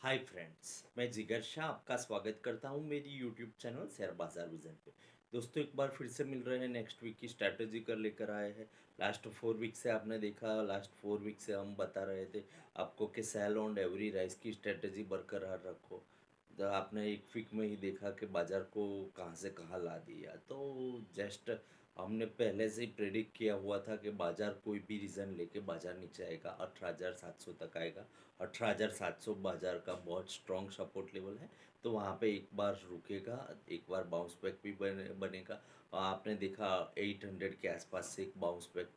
Hi friends, मैं जिगर शाह आपका स्वागत करता हूं मेरी यूट्यूब चैनल शेयर बाजार विजन पे। दोस्तों, एक बार फिर से मिल रहे हैं, नेक्स्ट वीक की स्ट्रैटेजी कर लेकर आए हैं। लास्ट 4 वीक से आपने देखा, लास्ट 4 वीक से हम बता रहे थे आपको कि सेल ऑन एवरी राइस की स्ट्रैटेजी बरकरार रखो। तो आपने एक वीक में ही देखा कि बाजार को कहां से कहां ला दिया। तो जस्ट हमने पहले से ही प्रेडिक्ट किया हुआ था कि बाजार कोई भी रीज़न लेके बाजार नीचे आएगा, 18,700 तक आएगा। 18,700 बाजार का बहुत स्ट्रॉन्ग सपोर्ट लेवल है। तो वहाँ पे एक बार रुकेगा, एक बार बाउंस बैक भी बनेगा। और आपने देखा 800 के आसपास से एक बाउंस बैक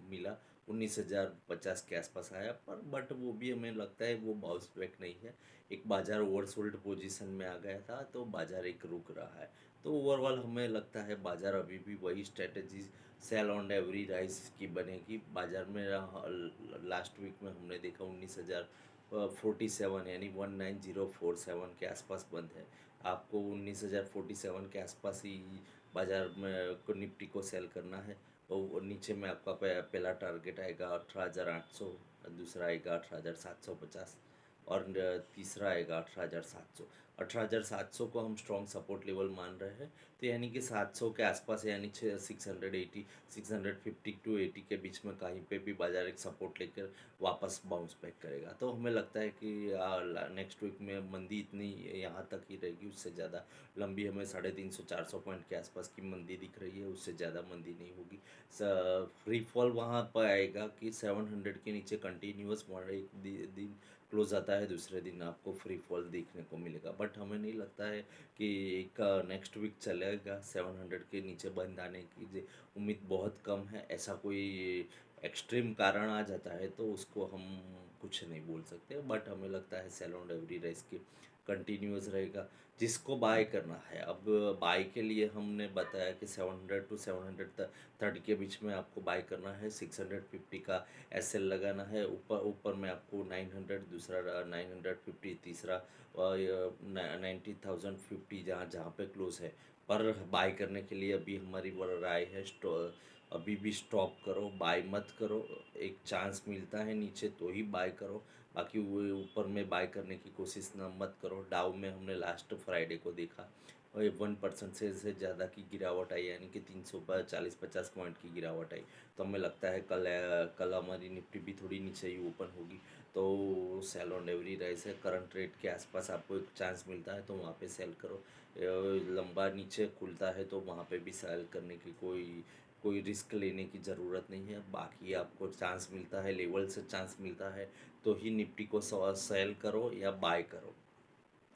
मिला, 19,050 के आसपास आया, पर बट वो भी हमें लगता है वो बाउंस बैक नहीं है। एक बाजार ओवरसोल्ड पोजीशन में आ गया था, तो बाजार एक रुक रहा है। तो ओवरऑल हमें लगता है बाजार अभी भी वही strategy sell on every rise की बनेगी। बाजार में लास्ट वीक में हमने देखा 19,047 यानी 19,047 के आसपास बंद है। आपको 19,047 के आसपास ही बाजार में को निफ्टी को सेल करना है। और नीचे में आपका पहला टारगेट आएगा 18,800, दूसरा आएगा 18,750 और तीसरा आएगा 18,700। 18,700 को हम स्ट्रॉन्ग सपोर्ट लेवल मान रहे हैं। तो यानी कि 700 के आसपास, यानी 680 650 टू 80 के बीच में कहीं पे भी बाजार एक सपोर्ट लेकर वापस बाउंस बैक करेगा। तो हमें लगता है कि नेक्स्ट वीक में मंदी इतनी यहाँ तक ही रहेगी, उससे ज़्यादा लंबी हमें 350 400 पॉइंट के आसपास की मंदी दिख रही है, उससे ज़्यादा मंदी नहीं होगी। फ्री फॉल वहाँ पर आएगा कि 700 के नीचे कंटिन्यूअस एक दिन क्लोज आता है, दूसरे दिन आपको फ्री फॉल देखने को मिलेगा। बट हमें नहीं लगता है कि एक नेक्स्ट वीक चलेगा 700 के नीचे बंद आने की उम्मीद बहुत कम है। ऐसा कोई एक्सट्रीम कारण आ जाता है तो उसको हम कुछ नहीं बोल सकते, बट हमें लगता है सेल ऑन एवरी राइस की कंटिन्यूअस रहेगा। जिसको बाय करना है, अब बाय के लिए हमने बताया कि 700 टू 730 के बीच में आपको बाय करना है। 650 का एसएल लगाना है। ऊपर ऊपर में आपको 900, दूसरा 950, तीसरा 90,050 जहाँ जहाँ पे क्लोज है। पर बाय करने के लिए अभी हमारी वो राय है, अभी भी स्टॉप करो, बाय मत करो। एक चांस मिलता है नीचे तो ही बाय करो, बाकी वो ऊपर में बाय करने की कोशिश ना मत करो। डाउ में हमने लास्ट फ्राइडे को देखा और 1% से ज़्यादा की गिरावट आई, यानी कि 340-50 पॉइंट की गिरावट आई। तो हमें लगता है कल हमारी निफ्टी भी थोड़ी नीचे ही ओपन होगी। तो सेल ऑन एवरी राइस है, करंट रेट के आसपास आपको एक चांस मिलता है तो वहाँ पे सेल करो। लंबा नीचे खुलता है तो वहाँ पे भी सेल करने की कोई कोई रिस्क लेने की ज़रूरत नहीं है। बाकी आपको चांस मिलता है, लेवल से चांस मिलता है तो ही निफ्टी को सेल करो या बाय करो।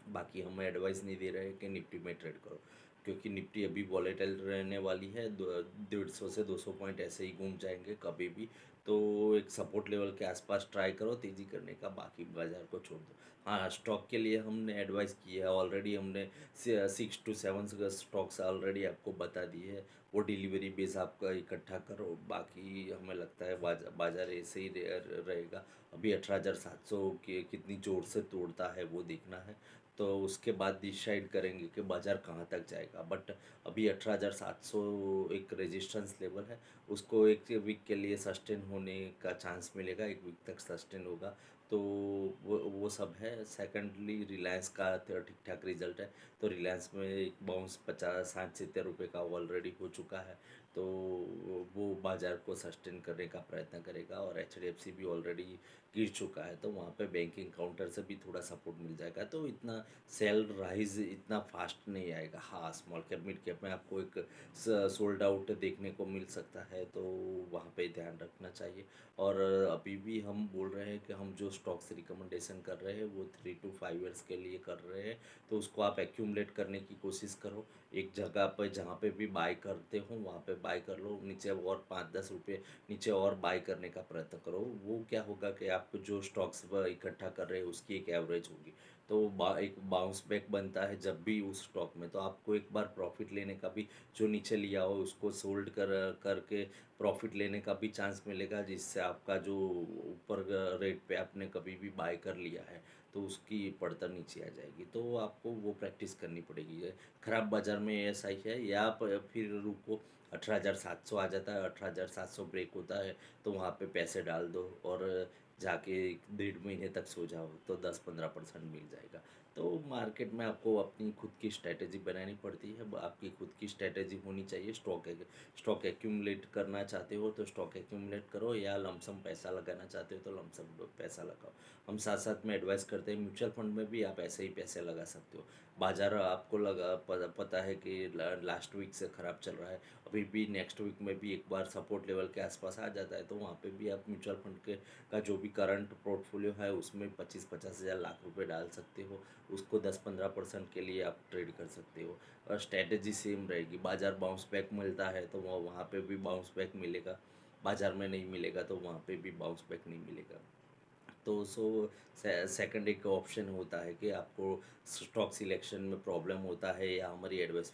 बाकी हम एडवाइस नहीं दे रहे हैं कि निफ्टी में ट्रेड करो, क्योंकि निफ्टी अभी वॉलेटाइल रहने वाली है। 150 से 200 पॉइंट ऐसे ही घूम जाएंगे कभी भी। तो एक सपोर्ट लेवल के आसपास ट्राई करो तेज़ी करने का, बाकी बाजार को छोड़ दो। हाँ, स्टॉक के लिए हमने एडवाइस की है ऑलरेडी, हमने 6 to 7 स्टॉक्स ऑलरेडी आपको बता दिए है। वो डिलीवरी बेस आपका इकट्ठा करो। बाकी हमें लगता है बाजार ऐसे ही रहेगा। अभी 18,700 के कितनी ज़ोर से तोड़ता है वो देखना है। तो उसके बाद डिसाइड करेंगे कि बाज़ार कहाँ तक जाएगा। बट अभी 18,700 एक रेजिस्टेंस लेवल है, उसको एक वीक के लिए सस्टेन होने का चांस मिलेगा, एक वीक तक सस्टेन होगा। तो वो सब है। सेकेंडली रिलायंस का तो ठीक ठाक रिजल्ट है, तो रिलायंस में एक बाउंस 50-60-70 रुपये का ऑलरेडी हो चुका है। तो वो बाज़ार को सस्टेन करने का प्रयत्न करेगा। और एचडीएफसी भी ऑलरेडी गिर चुका है, तो वहाँ पे बैंकिंग काउंटर से भी थोड़ा सपोर्ट मिल जाएगा। तो इतना सेल राइज इतना फास्ट नहीं आएगा। हाँ, स्मॉल कैप मिड कैप में आपको एक सोल्ड आउट देखने को मिल सकता है, तो वहाँ पे ध्यान रखना चाहिए। और अभी भी हम बोल रहे हैं कि हम जो स्टॉक्स रिकमेंडेशन कर रहे हैं वो 3 to 5 ईयर्स के लिए कर रहे हैं। तो उसको आप एक्यूमुलेट करने की कोशिश करो। एक जगह पर जहाँ पे भी बाय करते हो वहाँ पे बाय कर लो, नीचे और 5-10 रुपये नीचे और बाय करने का प्रयत्न करो। वो क्या होगा कि आप जो स्टॉक्स इकट्ठा कर रहे हैं उसकी एक एवरेज होगी। तो एक बाउंस बैक बनता है जब भी उस स्टॉक में, तो आपको एक बार प्रॉफिट लेने का भी, जो नीचे लिया हो उसको सोल्ड करके प्रॉफिट लेने का भी चांस मिलेगा, जिससे आपका जो ऊपर रेट पे आपने कभी भी बाय कर लिया है तो उसकी पड़तर नीचे आ जाएगी। तो आपको वो प्रैक्टिस करनी पड़ेगी। ख़राब बाज़ार में ऐसा ही है, या फिर रुको 18,700 आ जाता है, 18,700 ब्रेक होता है तो वहाँ पे पैसे डाल दो। और जाके 1.5 महीने तक सो जाओ तो 10-15% मिल जाएगा। तो मार्केट में आपको अपनी खुद की स्ट्रैटेजी बनानी पड़ती है, आपकी खुद की स्ट्रैटेजी होनी चाहिए। स्टॉक एक्यूमुलेट करना चाहते हो तो स्टॉक एक्यूमुलेट करो, या लमसम पैसा लगाना चाहते हो तो लमसम पैसा लगाओ। हम साथ साथ में एडवाइस करते हैं, म्यूचुअल फंड में भी आप ऐसे ही पैसे लगा सकते हो। बाज़ार आपको पता है कि लास्ट वीक से ख़राब चल रहा है, अभी भी नेक्स्ट वीक में भी एक बार सपोर्ट लेवल के आसपास आ जाता है, तो वहाँ पे भी आप म्यूचुअल फंड के का जो भी करंट पोर्टफोलियो है उसमें 25-50 हज़ार लाख रुपए डाल सकते हो। उसको 10-15% के लिए आप ट्रेड कर सकते हो, और स्ट्रैटेजी सेम रहेगी। बाज़ार बाउंस बैक मिलता है तो वहाँ पे भी बाउंस बैक मिलेगा, बाज़ार में नहीं मिलेगा तो वहाँ पे भी बाउंस बैक नहीं मिलेगा। तो सेकंड एक ऑप्शन होता है कि आपको स्टॉक सिलेक्शन में प्रॉब्लम होता है, या हमारी एडवाइस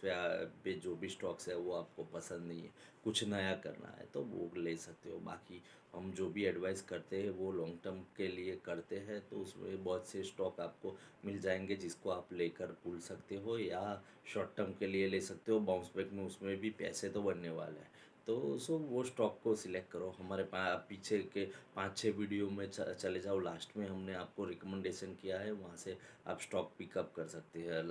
पे जो भी स्टॉक्स है वो आपको पसंद नहीं है, कुछ नया करना है तो वो ले सकते हो। बाकी हम जो भी एडवाइस करते हैं वो लॉन्ग टर्म के लिए करते हैं, तो उसमें बहुत से स्टॉक आपको मिल जाएंगे जिसको आप लेकर भूल सकते हो, या शॉर्ट टर्म के लिए ले सकते हो। बाउंस बैक में उसमें भी पैसे तो बनने वाले हैं, तो वो स्टॉक को सिलेक्ट करो। हमारे पीछे के 5-6 वीडियो में चले जाओ, लास्ट में हमने आपको रिकमेंडेशन किया है, वहाँ से आप स्टॉक पिकअप कर सकते हैं।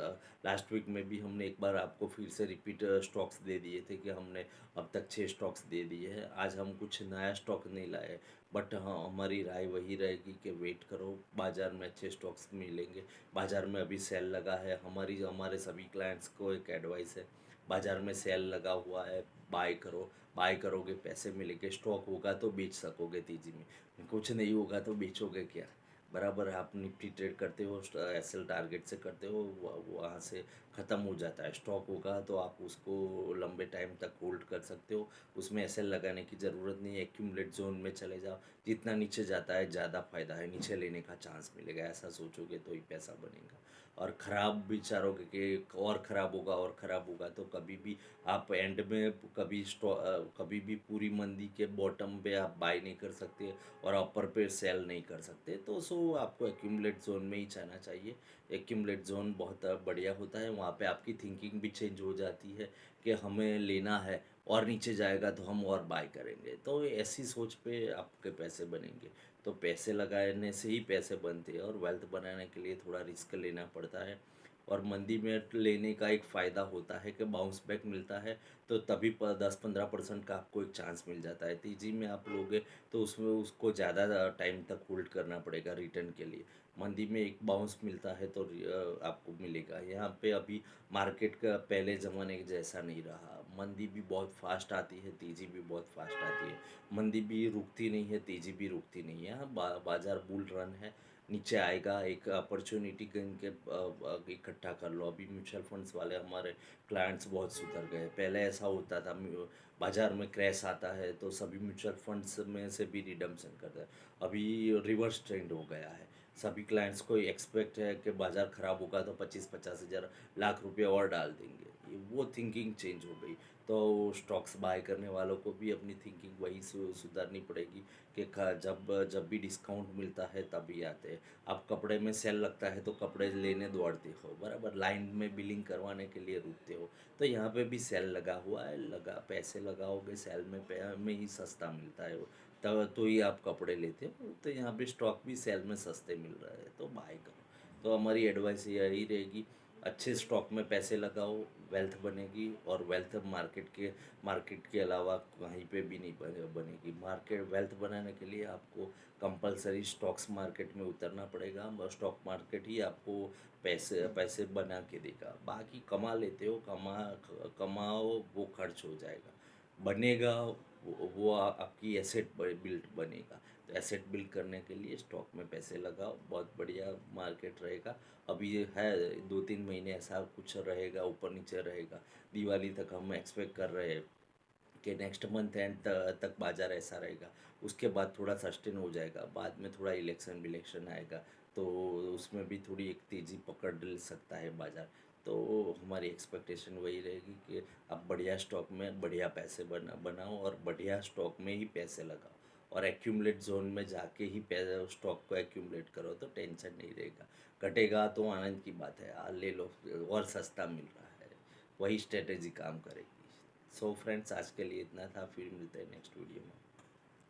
लास्ट वीक में भी हमने एक बार आपको फिर से रिपीट स्टॉक्स दे दिए थे कि हमने अब तक 6 स्टॉक्स दे दिए हैं। आज हम कुछ नया स्टॉक नहीं लाए, बट हाँ हमारी राय वही रहेगी कि वेट करो, बाज़ार में अच्छे स्टॉक्स मिलेंगे। बाज़ार में अभी सेल लगा है, हमारे सभी क्लाइंट्स को एक एडवाइस है, बाज़ार में सेल लगा हुआ है, बाय करो। बाय करोगे पैसे मिलेंगे, स्टॉक होगा तो बेच सकोगे तेज़ी में, कुछ नहीं होगा तो बेचोगे क्या। बराबर है, आप निफ्टी ट्रेड करते हो, एसएल टारगेट से करते हो, वहाँ से ख़त्म हो जाता है। स्टॉक होगा तो आप उसको लंबे टाइम तक होल्ड कर सकते हो, उसमें एसएल लगाने की ज़रूरत नहीं है। एक्यूमुलेट जोन में चले जाओ, जितना नीचे जाता है ज़्यादा फ़ायदा है, नीचे लेने का चांस मिलेगा, ऐसा सोचोगे तो ही पैसा बनेगा। और ख़राब विचारोगे कि और ख़राब होगा और ख़राब होगा, तो कभी भी आप एंड में कभी भी पूरी मंदी के बॉटम पे आप बाय नहीं कर सकते, और अपर पे सेल नहीं कर सकते। तो आपको एक्यूमुलेट जोन में ही जाना चाहिए। एक्यूमुलेट जोन बहुत बढ़िया होता है, वहाँ पे आपकी थिंकिंग भी चेंज हो जाती है कि हमें लेना है, और नीचे जाएगा तो हम और बाय करेंगे, तो ऐसी सोच पे आपके पैसे बनेंगे। तो पैसे लगाने से ही पैसे बनते हैं, और वेल्थ बनाने के लिए थोड़ा रिस्क लेना पड़ता है। और मंदी में लेने का एक फ़ायदा होता है कि बाउंस बैक मिलता है, तो तभी 10-15% का आपको एक चांस मिल जाता है। तेज़ी में आप लोगे तो उसमें उसको ज़्यादा टाइम तक होल्ड करना पड़ेगा रिटर्न के लिए। मंदी में एक बाउंस मिलता है तो आपको मिलेगा। यहाँ पे अभी मार्केट का पहले ज़माने के जैसा नहीं रहा, मंदी भी बहुत फास्ट आती है, तेज़ी भी बहुत फास्ट आती है। मंदी भी रुकती नहीं है, तेज़ी भी रुकती नहीं है। यहाँ बाज़ार बुल रन है, नीचे आएगा, एक अपॉर्चुनिटी गिन के इकट्ठा कर लो। अभी म्यूचुअल फंड्स वाले हमारे क्लाइंट्स बहुत सुधर गए। पहले ऐसा होता था, बाज़ार में क्रैश आता है तो सभी म्यूचुअल फंड्स में से भी रिडम्पशन करते हैं। अभी रिवर्स ट्रेंड हो गया है, सभी क्लाइंट्स को एक्सपेक्ट है कि बाज़ार ख़राब होगा तो 25-50 हज़ार लाख रुपए और डाल देंगे। वो थिंकिंग चेंज हो गई। तो स्टॉक्स बाय करने वालों को भी अपनी थिंकिंग वही सुधारनी पड़ेगी कि जब जब भी डिस्काउंट मिलता है तभी आते हैं। आप कपड़े में सेल लगता है तो कपड़े लेने दौड़ते हो, बराबर लाइन में बिलिंग करवाने के लिए रुकते हो। तो यहाँ पे भी सेल लगा हुआ है, पैसे लगाओगे सेल में ही सस्ता मिलता है वो, तब तो ही आप कपड़े लेते हो। तो यहाँ पे स्टॉक भी सेल में सस्ते मिल रहे हैं तो बाय करो। तो हमारी एडवाइस यही रहेगी, अच्छे स्टॉक में पैसे लगाओ, वेल्थ बनेगी। और वेल्थ मार्केट के अलावा कहीं पे भी नहीं बनेगी। मार्केट वेल्थ बनाने के लिए आपको कंपलसरी स्टॉक्स मार्केट में उतरना पड़ेगा, स्टॉक मार्केट ही आपको पैसे पैसे बना के देगा। बाकी कमा लेते हो, कमाओ, वो खर्च हो जाएगा, बनेगा वो आपकी एसेट बिल्ड बनेगा। तो एसेट बिल्ड करने के लिए स्टॉक में पैसे लगाओ, बहुत बढ़िया मार्केट रहेगा। अभी ये है 2-3 महीने ऐसा कुछ रहेगा, ऊपर नीचे रहेगा। दिवाली तक हम एक्सपेक्ट कर रहे हैं कि नेक्स्ट मंथ एंड तक बाज़ार ऐसा रहेगा। उसके बाद थोड़ा सस्टेन हो जाएगा, बाद में थोड़ा इलेक्शन विलेक्शन आएगा, तो उसमें भी थोड़ी एक तेज़ी पकड़ ले सकता है बाज़ार। तो हमारी एक्सपेक्टेशन वही रहेगी कि आप बढ़िया स्टॉक में बढ़िया पैसे बनाओ, और बढ़िया स्टॉक में ही पैसे लगाओ, और एक्यूमुलेट जोन में जाके ही पैसे स्टॉक को एक्यूमुलेट करो तो टेंशन नहीं रहेगा। घटेगा तो आनंद की बात है, ले लो, और सस्ता मिल रहा है, वही स्ट्रेटेजी काम करेगी। सो फ्रेंड्स, आज के लिए इतना था, फिर मिलते हैं नेक्स्ट वीडियो में।